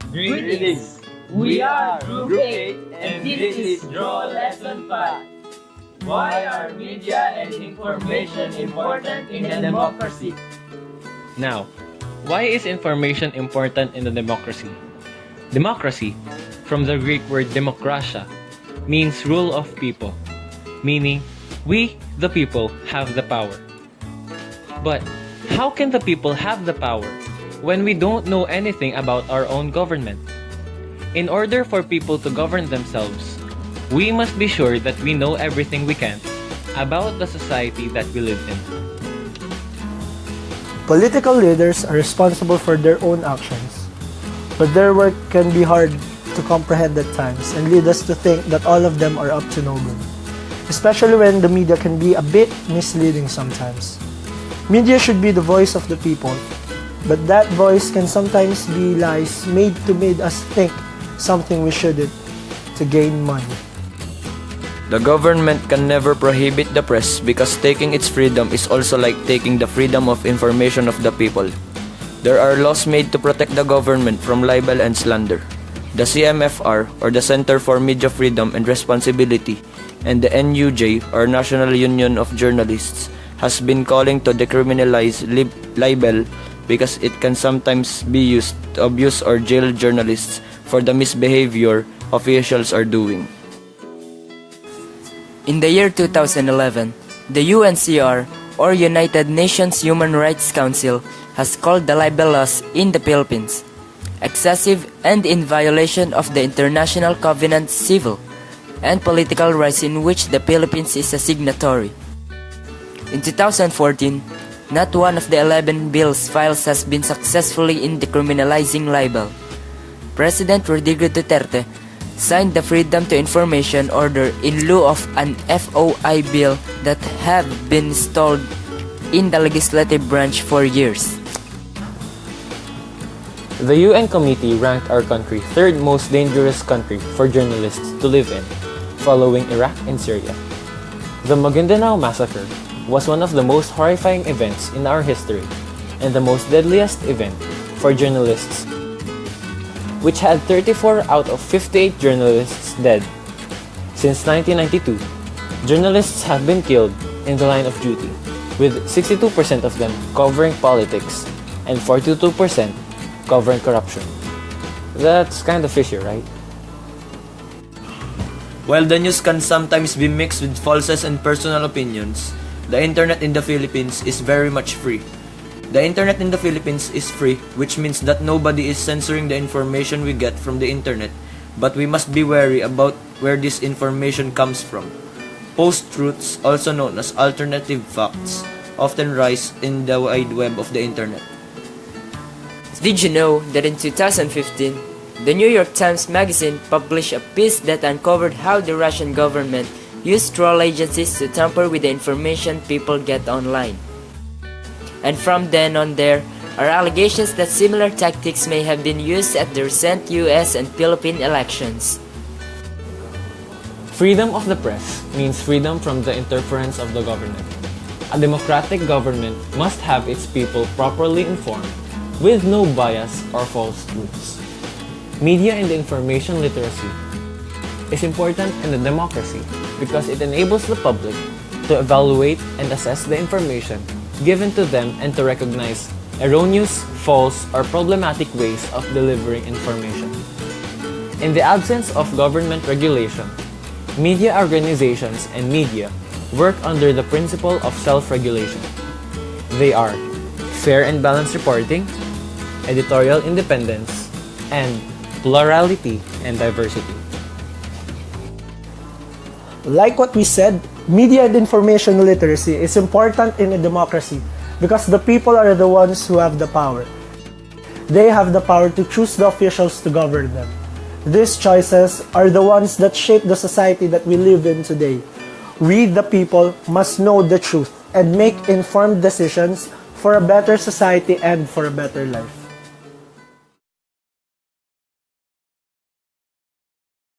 Greetings! We are Group 8 and this is Draw Lesson 5. Why are media and information important in a democracy? Now, why is information important in a democracy? Democracy, from the Greek word demokratia, means rule of people, meaning we, the people, have the power. But how can the people have the power when we don't know anything about our own government? In order for people to govern themselves, we must be sure that we know everything we can about the society that we live in. Political leaders are responsible for their own actions, but their work can be hard to comprehend at times and lead us to think that all of them are up to no good, especially when the media can be a bit misleading sometimes. Media should be the voice of the people, but that voice can sometimes be lies made us think something we shouldn't to gain money. The government can never prohibit the press because taking its freedom is also like taking the freedom of information of the people. There are laws made to protect the government from libel and slander. The CMFR, or the Center for Media Freedom and Responsibility, and the NUJ, or National Union of Journalists, has been calling to decriminalize libel because it can sometimes be used to abuse or jail journalists for the misbehavior officials are doing. In the year 2011, the UNCR, or United Nations Human Rights Council, has called the libel laws in the Philippines excessive and in violation of the International Covenant Civil and Political Rights in which the Philippines is a signatory. In 2014, not one of the 11 bills filed has been successfully in decriminalizing libel. President Rodrigo Duterte signed the Freedom to Information Order in lieu of an FOI bill that have been stalled in the legislative branch for years. The UN committee ranked our country third most dangerous country for journalists to live in, following Iraq and Syria. The Maguindanao massacre was one of the most horrifying events in our history and the most deadliest event for journalists, which had 34 out of 58 journalists dead. Since 1992, journalists have been killed in the line of duty, with 62% of them covering politics and 42% covering corruption. That's kind of fishy, right? While the news can sometimes be mixed with falses and personal opinions, the internet in the Philippines is very much free. The internet in the Philippines is free, which means that nobody is censoring the information we get from the internet, but we must be wary about where this information comes from. Post-truths, also known as alternative facts, often rise in the wide web of the internet. Did you know that in 2015, the New York Times Magazine published a piece that uncovered how the Russian government used troll agencies to tamper with the information people get online? And from then on there are allegations that similar tactics may have been used at the recent US and Philippine elections. Freedom of the press means freedom from the interference of the government. A democratic government must have its people properly informed with no bias or false truths. Media and information literacy is important in a democracy because it enables the public to evaluate and assess the information given to them and to recognize erroneous, false, or problematic ways of delivering information. In the absence of government regulation, media organizations and media work under the principle of self-regulation. They are fair and balanced reporting, editorial independence, and plurality and diversity. Like what we said, media and information literacy is important in a democracy because the people are the ones who have the power. They have the power to choose the officials to govern them. These choices are the ones that shape the society that we live in today. We, the people, must know the truth and make informed decisions for a better society and for a better life.